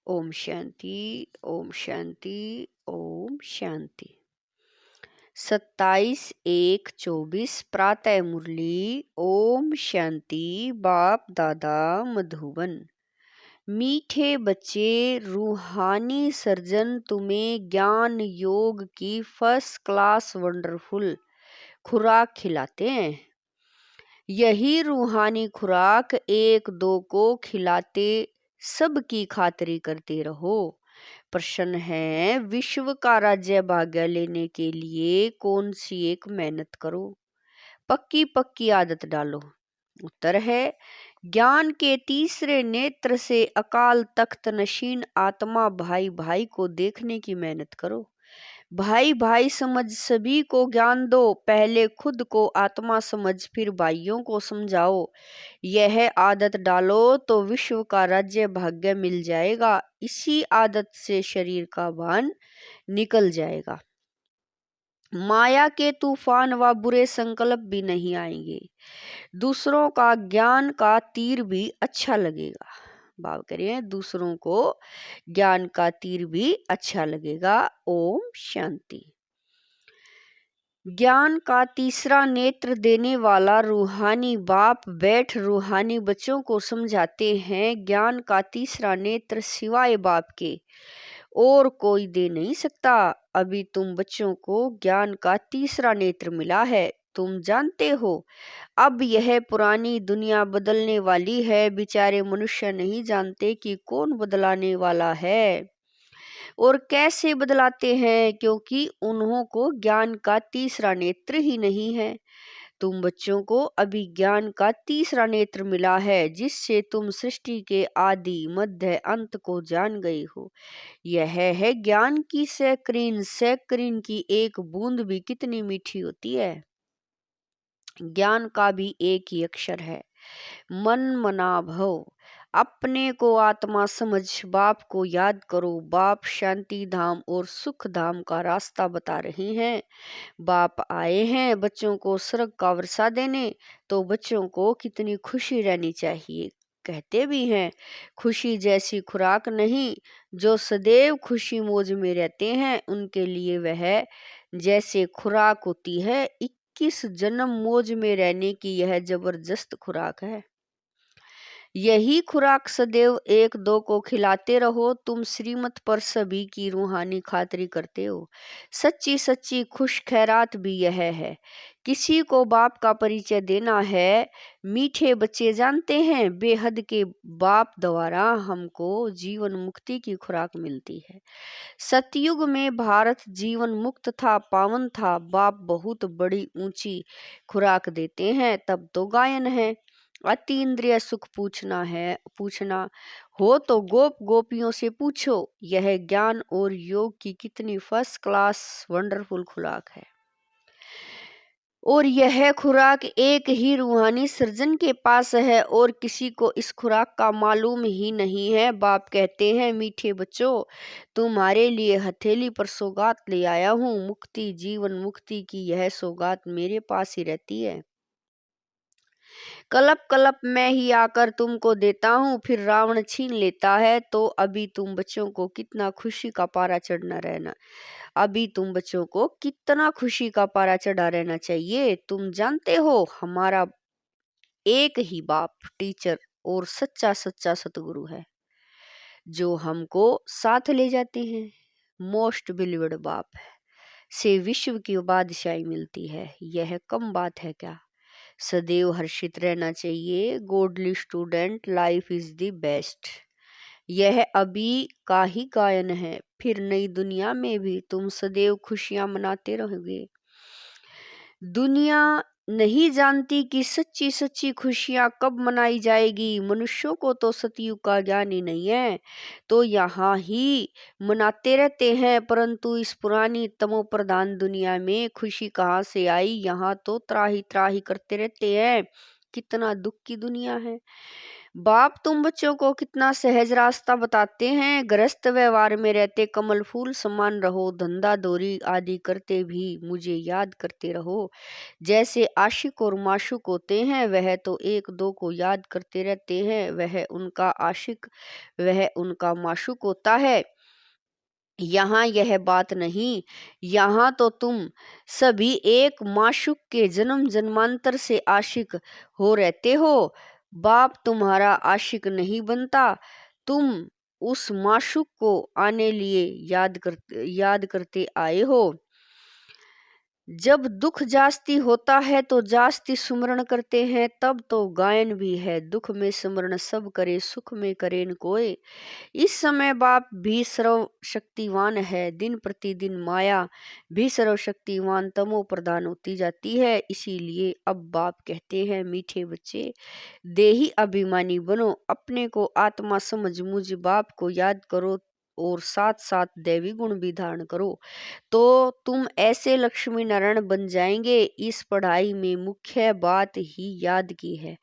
ओम शांति, ओम शांति, ओम शांति। 27/1/24 प्रातः मुरली। ओम शांति। बाप दादा मधुबन। मीठे बच्चे, रूहानी सर्जन तुम्हें ज्ञान योग की फर्स्ट क्लास वंडरफुल खुराक खिलाते हैं। यही रूहानी खुराक एक दो को खिलाते सबकी खातिरी करते रहो। प्रश्न है, विश्व का राज्य भाग्य लेने के लिए कौन सी एक मेहनत करो, पक्की पक्की आदत डालो। उत्तर है, ज्ञान के तीसरे नेत्र से अकाल तख्त नशीन आत्मा भाई भाई को देखने की मेहनत करो। भाई भाई समझ सभी को ज्ञान दो, पहले खुद को आत्मा समझ फिर भाइयों को समझाओ। यह आदत डालो तो विश्व का राज्य भाग्य मिल जाएगा। इसी आदत से शरीर का भान निकल जाएगा। माया के तूफान व बुरे संकल्प भी नहीं आएंगे। दूसरों का ज्ञान का तीर भी अच्छा लगेगा। भाव करिए, दूसरों को ज्ञान का तीर भी अच्छा लगेगा। ओम शांति। ज्ञान का तीसरा नेत्र देने वाला रूहानी बाप बैठ रूहानी बच्चों को समझाते हैं, ज्ञान का तीसरा नेत्र सिवाय बाप के और कोई दे नहीं सकता। अभी तुम बच्चों को ज्ञान का तीसरा नेत्र मिला है। तुम जानते हो अब यह पुरानी दुनिया बदलने वाली है। बेचारे मनुष्य नहीं जानते कि कौन बदलाने वाला है और कैसे बदलाते हैं, क्योंकि उन्हों को ज्ञान का तीसरा नेत्र ही नहीं है। तुम बच्चों को अभी ज्ञान का तीसरा नेत्र मिला है, जिससे तुम सृष्टि के आदि मध्य अंत को जान गए हो। यह है ज्ञान की सैकरीन। सैकरीन की एक बूंद भी कितनी मीठी होती है। ज्ञान का भी एक ही अक्षर है, मन मना भव। अपने को आत्मा समझ बाप को याद करो। बाप शांति धाम और सुख धाम का रास्ता बता रहे हैं। बाप आए हैं बच्चों को स्वर्ग का वर्षा देने, तो बच्चों को कितनी खुशी रहनी चाहिए। कहते भी हैं, खुशी जैसी खुराक नहीं। जो सदैव खुशी मौज में रहते हैं उनके लिए वह जैसे खुराक होती है। 21 जन्म मौज में रहने की यह जबरदस्त खुराक है। यही खुराक सदैव एक दो को खिलाते रहो। तुम श्रीमत पर सभी की रूहानी खातिरी करते हो। सच्ची सच्ची खुश खैरात भी यह है। किसी को बाप का परिचय देना है। मीठे बच्चे जानते हैं, बेहद के बाप द्वारा हमको जीवन मुक्ति की खुराक मिलती है। सतयुग में भारत जीवन मुक्त था, पावन था। बाप बहुत बड़ी ऊंची खुराक देते हैं। तब तो गायन है, अतीन्द्रिय सुख पूछना हो तो गोप गोपियों से पूछो। यह ज्ञान और योग की कितनी फर्स्ट क्लास वंडरफुल खुराक है। और यह खुराक एक ही रूहानी सर्जन के पास है और किसी को इस खुराक का मालूम ही नहीं है। बाप कहते हैं, मीठे बच्चों, तुम्हारे लिए हथेली पर सौगात ले आया हूँ। मुक्ति, जीवन मुक्ति की यह सौगात मेरे पास ही रहती है। कलप कलप मैं ही आकर तुमको देता हूँ, फिर रावण छीन लेता है। तो अभी तुम बच्चों को कितना खुशी का पारा चढ़ना रहना अभी तुम बच्चों को कितना खुशी का पारा चढ़ा रहना चाहिए। तुम जानते हो, हमारा एक ही बाप टीचर और सच्चा सच्चा सतगुरु है, जो हमको साथ ले जाते हैं। मोस्ट बिलीव्ड बाप से विश्व की बादशाही मिलती है। यह कम बात है क्या। सदैव हर्षित रहना चाहिए। Godly student, life is the best. यह अभी का ही गायन है। फिर नई दुनिया में भी तुम सदैव खुशियां मनाते रहोगे। दुनिया नहीं जानती कि सच्ची सच्ची खुशियां कब मनाई जाएगी। मनुष्यों को तो सतयुग का ज्ञान ही नहीं है, तो यहाँ ही मनाते रहते हैं। परंतु इस पुरानी तमो प्रधान दुनिया में खुशी कहाँ से आई। यहाँ तो त्राही त्राही करते रहते हैं। कितना दुख की दुनिया है। बाप तुम बच्चों को कितना सहज रास्ता बताते हैं। गृहस्थ व्यवहार में रहते कमल फूल समान रहो, धंधा दौरी आदि करते भी मुझे याद करते रहो। जैसे आशिक और माशूक होते हैं, वह तो एक दो को याद करते रहते हैं, वह उनका आशिक वह उनका माशूक होता है। यहाँ यह बात नहीं, यहाँ तो तुम सभी एक माशूक के जन्म जन्मांतर से आशिक हो रहते हो। बाप तुम्हारा आशिक नहीं बनता, तुम उस माशूक को आने लिए याद करते आए हो। जब दुख जास्ती होता है तो जास्ती सुमरण करते हैं, तब तो गायन भी है। दुख में सुमरण सब करे, सुख में करे न कोय। इस समय बाप भी सर्वशक्तिवान है, दिन प्रतिदिन माया भी सर्वशक्तिवान तमो प्रदान होती जाती है। इसीलिए अब बाप कहते हैं, मीठे बच्चे देही अभिमानी बनो, अपने को आत्मा समझ मुझ बाप को याद करो और साथ साथ दैवी गुण भी धारण करो, तो तुम ऐसे लक्ष्मी नारायण बन जाएंगे। इस पढ़ाई में मुख्य बात ही याद की है।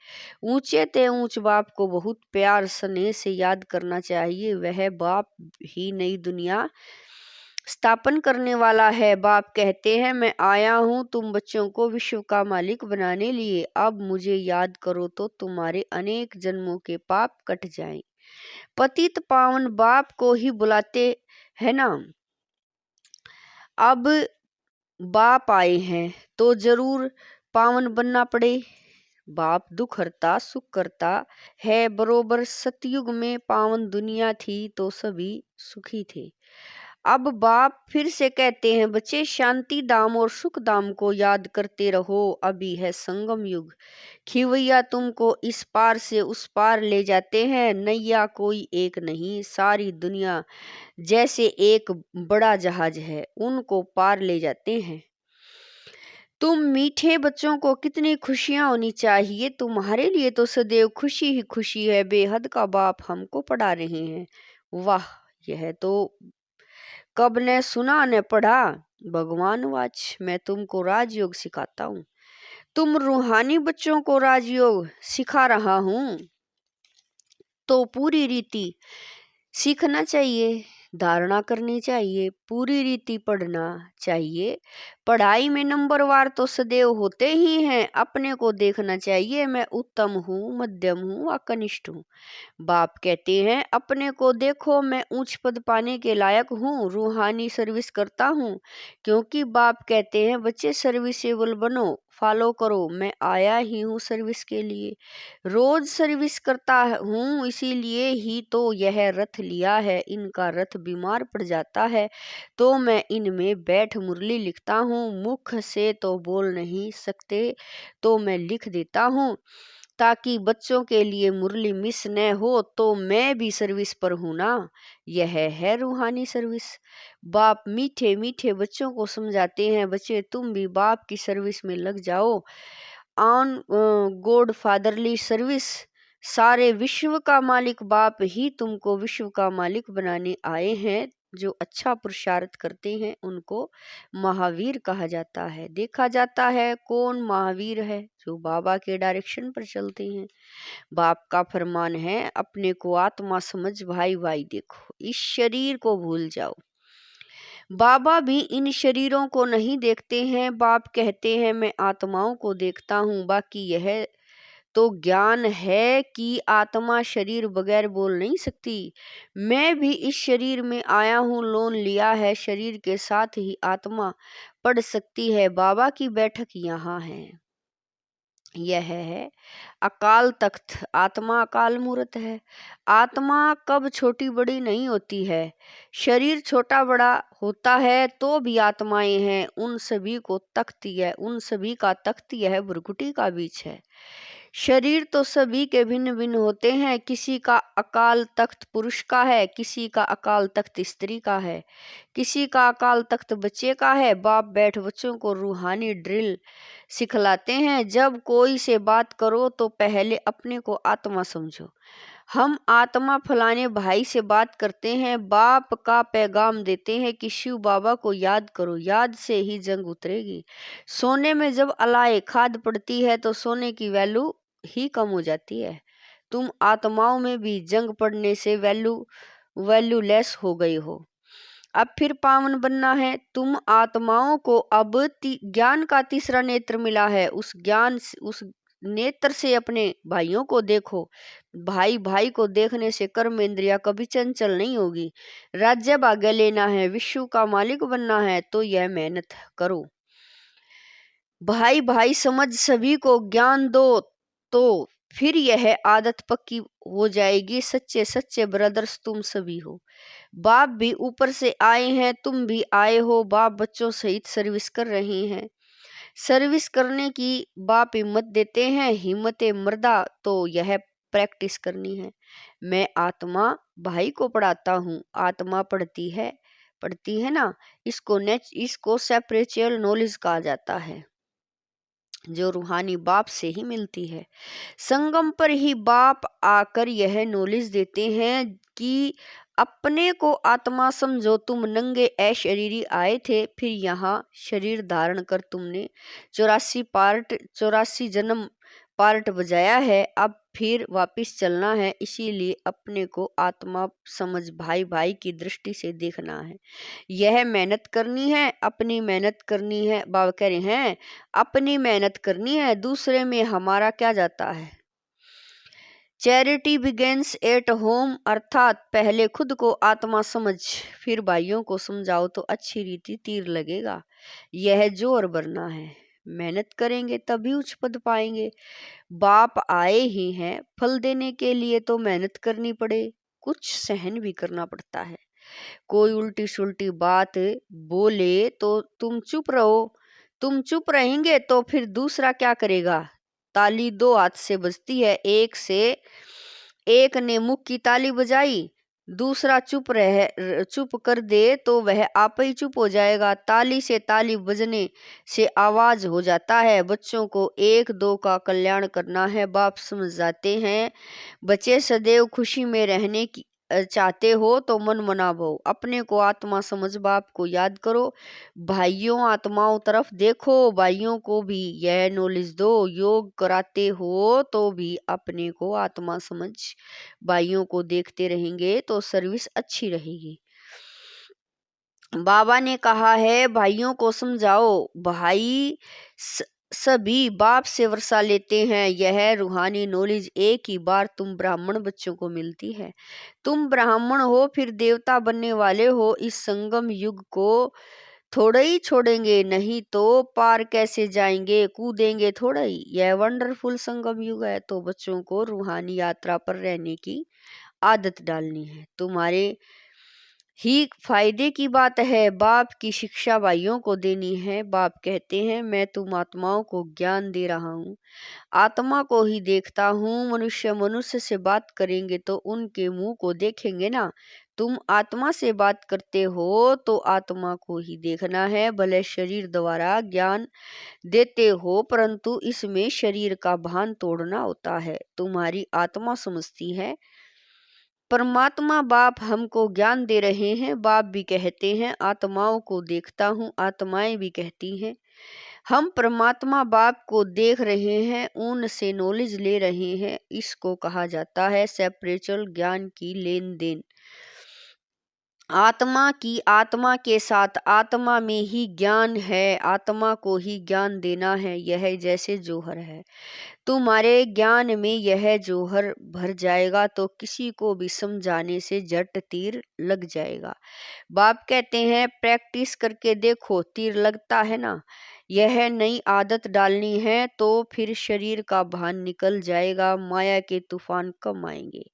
ऊंचे ते ऊंच बाप को बहुत प्यार स्नेह से याद करना चाहिए। वह बाप ही नई दुनिया स्थापन करने वाला है। बाप कहते हैं, मैं आया हूँ तुम बच्चों को विश्व का मालिक बनाने लिए। अब मुझे याद करो तो तुम्हारे अनेक जन्मों के पाप कट जाएं। पतित पावन बाप को ही बुलाते है ना। अब बाप आए हैं तो जरूर पावन बनना पड़े। बाप दुख हरता सुख करता है। बरोबर सतयुग में पावन दुनिया थी तो सभी सुखी थे। अब बाप फिर से कहते हैं, बच्चे शांति धाम और सुख धाम को याद करते रहो। अभी है संगम युग, खिवैया तुमको इस पार से उस पार ले जाते हैं। नैया कोई एक नहीं, सारी दुनिया जैसे एक बड़ा जहाज है, उनको पार ले जाते हैं। तुम मीठे बच्चों को कितनी खुशियां होनी चाहिए, तुम्हारे लिए तो सदैव खुशी ही खुशी है। बेहद का बाप हमको पढ़ा रहे हैं। वाह, यह तो कब ने सुना न पढ़ा। भगवान वाच, मैं तुमको राजयोग सिखाता हूँ। तुम रूहानी बच्चों को राजयोग सिखा रहा हूँ, तो पूरी रीति सीखना चाहिए, धारणा करनी चाहिए, पूरी रीति पढ़ना चाहिए। पढ़ाई में नंबरवार तो सदैव होते ही हैं। अपने को देखना चाहिए, मैं उत्तम हूँ, मध्यम हूँ, कनिष्ठ हूँ। बाप कहते हैं, अपने को देखो, मैं उच्च पद पाने के लायक हूँ, रूहानी सर्विस करता हूँ। क्योंकि बाप कहते हैं, बच्चे सर्विसेबल बनो, फॉलो करो। मैं आया ही हूँ सर्विस के लिए, रोज सर्विस करता हूँ, इसीलिए ही तो यह रथ लिया है। इनका रथ बीमार पड़ जाता है तो मैं इनमें बैठ मुरली लिखता हूँ। मुख से तो बोल नहीं सकते तो मैं लिख देता हूँ, ताकि बच्चों के लिए मुरली मिस न हो। तो मैं भी सर्विस पर हूँ ना, यह है रूहानी सर्विस। बाप मीठे मीठे बच्चों को समझाते हैं, बच्चे तुम भी बाप की सर्विस में लग जाओ। On God fatherly service. सारे विश्व का मालिक बाप ही तुमको विश्व का मालिक बनाने आए हैं। जो अच्छा पुरुषार्थ करते हैं उनको महावीर कहा जाता है। देखा जाता है कौन महावीर है, जो बाबा के डायरेक्शन पर चलते हैं। बाप का फरमान है, अपने को आत्मा समझ भाई भाई देखो, इस शरीर को भूल जाओ। बाबा भी इन शरीरों को नहीं देखते हैं। बाप कहते हैं, मैं आत्माओं को देखता हूँ। बाकी यह तो ज्ञान है कि आत्मा शरीर बगैर बोल नहीं सकती। मैं भी इस शरीर में आया हूँ, लोन लिया है, शरीर के साथ ही आत्मा पढ़ सकती है। बाबा की बैठक यहाँ है। यह है अकाल तख्त। आत्मा अकाल मूर्त है। आत्मा कब छोटी बड़ी नहीं होती है। शरीर छोटा बड़ा होता है तो भी आत्माएं हैं। उन सभी को तख्त यह उन सभी का तख्त यह भ्रुकुटी का बीच है। शरीर तो सभी के भिन्न भिन्न होते हैं। किसी का अकाल तख्त पुरुष का है, किसी का अकाल तख्त स्त्री का है, किसी का अकाल तख्त बच्चे का है। बाप बैठ बच्चों को रूहानी ड्रिल सिखलाते हैं। जब कोई से बात करो तो पहले अपने को आत्मा समझो। हम आत्मा फलाने भाई से बात करते हैं। बाप का पैगाम देते हैं कि शिव बाबा को याद करो, याद से ही जंग उतरेगी। सोने में जब अलाए खाद पड़ती है तो सोने की वैल्यू ही कम हो जाती है। तुम आत्माओं में भी जंग पड़ने से वैल्यूलेस हो गए हो। अब फिर पावन बनना है। तुम आत्माओं को अब ज्ञान का तीसरा नेत्र मिला है। उस नेत्र से अपने भाइयों को देखो। भाई भाई को देखने से कर्म इंद्रिया कभी चंचल नहीं होगी। राज्य भाग्य लेना है, विश्व का मालिक बनना है तो यह मेहनत करो। भाई भाई समझ सभी को ज्ञान दो तो फिर यह आदत पक्की हो जाएगी। सच्चे सच्चे ब्रदर्स तुम सभी हो। बाप भी ऊपर से आए हैं, तुम भी आए हो। बाप बच्चों सहित सर्विस कर रहे हैं। सर्विस करने की बाप हिम्मत देते हैं। हिम्मत मर्दा तो यह प्रैक्टिस करनी है। मैं आत्मा भाई को पढ़ाता हूँ, आत्मा पढ़ती है ना। इसको स्पिरिचुअल नॉलेज कहा जाता है, जो रूहानी बाप से ही मिलती है। संगम पर ही बाप आकर यह नॉलेज देते हैं कि अपने को आत्मा समझो। तुम नंगे अशरीरी आए थे, फिर यहाँ शरीर धारण कर तुमने 84 जन्म पार्ट बजाया है। अब फिर वापिस चलना है, इसीलिए अपने को आत्मा समझ भाई भाई की दृष्टि से देखना है। यह मेहनत करनी है, अपनी मेहनत करनी है। बाबा कह रहे हैं अपनी मेहनत करनी है, दूसरे में हमारा क्या जाता है। चैरिटी बिगेन्स एट होम, अर्थात पहले खुद को आत्मा समझ फिर भाइयों को समझाओ तो अच्छी रीति तीर लगेगा। यह जोर भरना है, मेहनत करेंगे तभी उच्च पद पाएंगे। बाप आए ही हैं फल देने के लिए तो मेहनत करनी पड़े, कुछ सहन भी करना पड़ता है। कोई उल्टी सुल्टी बात बोले तो तुम चुप रहो। तुम चुप रहेंगे तो फिर दूसरा क्या करेगा। ताली दो हाथ से बजती है, एक ने मुख की ताली बजाई, दूसरा चुप कर दे तो वह आप ही चुप हो जाएगा। ताली से ताली बजने से आवाज हो जाता है। बच्चों को एक दो का कल्याण करना है, बाप समझ जाते हैं। बच्चे सदैव खुशी में रहने की चाहते हो तो मन मनाओ। अपने को आत्मा समझ बाप को याद करो। भाइयों आत्माओं तरफ देखो, भाइयों को भी यह नॉलेज दो। योग कराते हो तो भी अपने को आत्मा समझ भाइयों को देखते रहेंगे तो सर्विस अच्छी रहेगी। बाबा ने कहा है भाइयों को समझाओ। भाई सभी बाप से वर्षा लेते हैं। यह रूहानी नॉलेज एक ही बार तुम ब्राह्मण बच्चों को मिलती है। तुम ब्राह्मण हो फिर देवता बनने वाले हो। इस संगम युग को थोड़ा ही छोड़ेंगे, नहीं तो पार कैसे जाएंगे, कूदेंगे थोड़ा ही। यह वंडरफुल संगम युग है तो बच्चों को रूहानी यात्रा पर रहने की आदत डालनी है। तुम्हारे ही फायदे की बात है। बाप की शिक्षा भाइयों को देनी है। बाप कहते हैं मैं तुम आत्माओं को ज्ञान दे रहा हूँ, आत्मा को ही देखता हूँ। मनुष्य से बात करेंगे तो उनके मुंह को देखेंगे ना। तुम आत्मा से बात करते हो तो आत्मा को ही देखना है। भले शरीर द्वारा ज्ञान देते हो परंतु इसमें शरीर का भान तोड़ना होता है। तुम्हारी आत्मा समझती है। परमात्मा बाप हमको ज्ञान दे रहे हैं। बाप भी कहते हैं आत्माओं को देखता हूँ, आत्माएं भी कहती हैं हम परमात्मा बाप को देख रहे हैं, उनसे नॉलेज ले रहे हैं। इसको कहा जाता है स्पिरिचुअल ज्ञान की लेन देन। आत्मा की आत्मा के साथ, आत्मा में ही ज्ञान है, आत्मा को ही ज्ञान देना है। यह जैसे जौहर है, तुम्हारे ज्ञान में यह जौहर भर जाएगा तो किसी को भी समझाने से झट तीर लग जाएगा। बाप कहते हैं प्रैक्टिस करके देखो, तीर लगता है ना। यह नई आदत डालनी है तो फिर शरीर का भान निकल जाएगा। माया के तूफान कम आएंगे,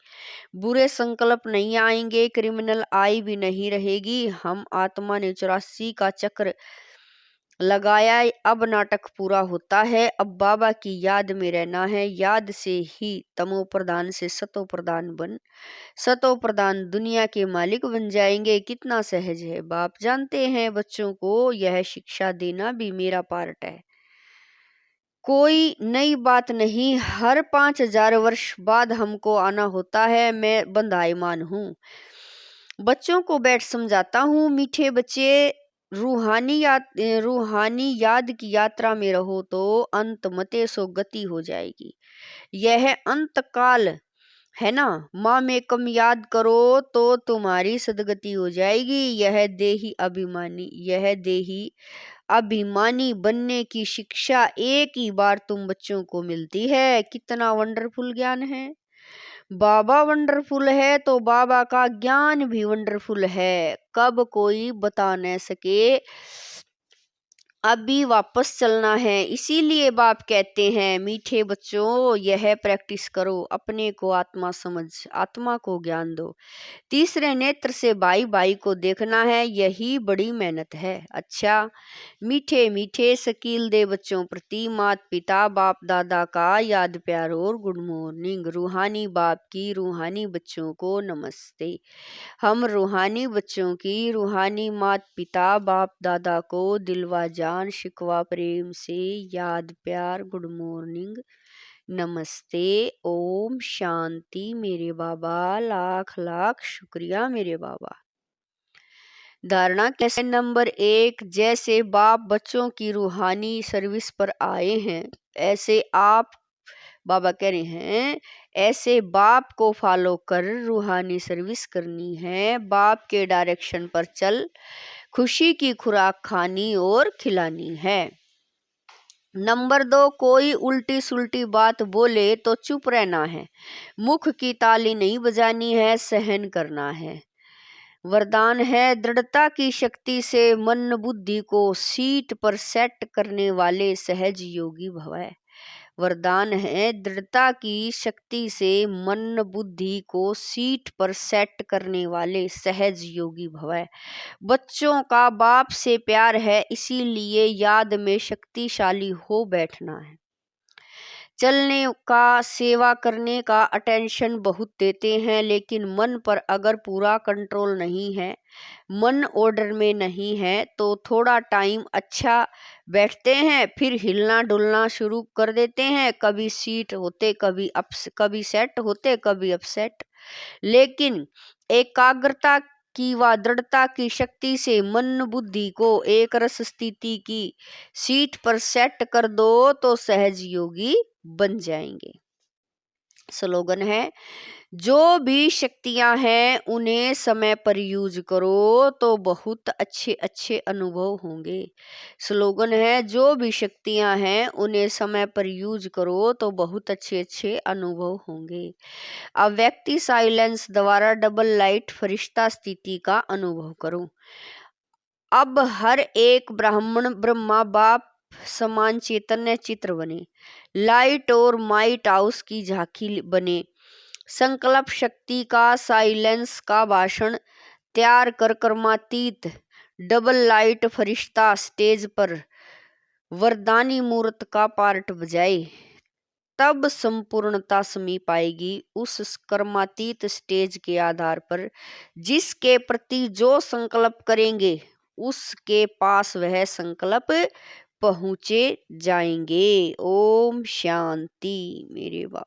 बुरे संकल्प नहीं आएंगे, क्रिमिनल आई भी नहीं रहेगी। हम आत्मा ने 84 का चक्र लगाया, अब नाटक पूरा होता है। अब बाबा की याद में रहना है। याद से ही तमो प्रधान से सतो प्रधान दुनिया के मालिक बन जाएंगे। कितना सहज है। बाप जानते हैं बच्चों को यह शिक्षा देना भी मेरा पार्ट है, कोई नई बात नहीं। हर 5000 वर्ष बाद हमको आना होता है। मैं बंधाईमान हूँ, बच्चों को बैठ समझाता हूँ। मीठे बच्चे रूहानी याद की यात्रा में रहो तो अंत मते सो गति हो जाएगी। यह अंत काल है ना। माँ में कम याद करो तो तुम्हारी सदगति हो जाएगी। यह देही अभिमानी बनने की शिक्षा एक ही बार तुम बच्चों को मिलती है। कितना वंडरफुल ज्ञान है। बाबा वंडरफुल है तो बाबा का ज्ञान भी वंडरफुल है। कब कोई बता न सके, अभी वापस चलना है। इसीलिए बाप कहते हैं मीठे बच्चों यह प्रैक्टिस करो, अपने को आत्मा समझ, आत्मा को ज्ञान दो। तीसरे नेत्र से भाई भाई को देखना है, यही बड़ी मेहनत है। अच्छा, मीठे मीठे शकील दे बच्चों प्रति माता पिता बाप दादा का याद प्यार और गुड मॉर्निंग। रूहानी बाप की रूहानी बच्चों को नमस्ते। हम रूहानी बच्चों की रूहानी माता पिता बाप दादा को दिलवा जान शिकवा प्रेम से याद प्यार गुड मॉर्निंग नमस्ते ओम शांति। मेरे बाबा लाख लाख शुक्रिया मेरे बाबा। धारणा कैसे नंबर 1, जैसे बाप बच्चों की रूहानी सर्विस पर आए हैं ऐसे आप, बाबा कह रहे हैं ऐसे बाप को फॉलो कर रूहानी सर्विस करनी है। बाप के डायरेक्शन पर चल खुशी की खुराक खानी और खिलानी है। नंबर 2, कोई उल्टी सुल्टी बात बोले तो चुप रहना है, मुख की ताली नहीं बजानी है, सहन करना है। वरदान है दृढ़ता की शक्ति से मन बुद्धि को सीट पर सेट करने वाले सहज योगी भव। वरदान है दृढ़ता की शक्ति से मन बुद्धि को सीट पर सेट करने वाले सहज योगी भव। बच्चों का बाप से प्यार है, इसीलिए याद में शक्तिशाली हो बैठना है। चलने का, सेवा करने का अटेंशन बहुत देते हैं, लेकिन मन पर अगर पूरा कंट्रोल नहीं है, मन ऑर्डर में नहीं है, तो थोड़ा टाइम अच्छा बैठते हैं, फिर हिलना डुलना शुरू कर देते हैं। कभी सीट होते, कभी सेट होते, कभी अपसेट। लेकिन एकाग्रता की व दृढ़ता की शक्ति से मन बुद्धि को एक रस स्थिति की सीट पर सेट कर दो तो सहज योगी बन जाएंगे। स्लोगन है जो भी शक्तियां हैं उन्हें समय पर यूज करो तो बहुत अच्छे अच्छे अनुभव होंगे। स्लोगन है जो भी शक्तियां हैं उन्हें समय पर यूज करो तो बहुत अच्छे अच्छे अनुभव होंगे। अब व्यक्ति साइलेंस द्वारा डबल लाइट फरिश्ता स्थिति का अनुभव करो। अब हर एक ब्राह्मण ब्रह्मा बाप समान चैतन्य चित्र बने, लाइट और माइट हाउस की झांकी बने। संकल्प शक्ति का साइलेंस का भाषण तैयार कर कर्मातीत डबल लाइट फरिश्ता स्टेज पर वरदानी मूर्त का पार्ट बजाए, तब संपूर्णता समीप आएगी। उस कर्मातीत स्टेज के आधार पर जिसके प्रति जो संकल्प करेंगे उसके पास वह संकल्प पहुँचे जाएंगे। ओम शांति मेरे बाप।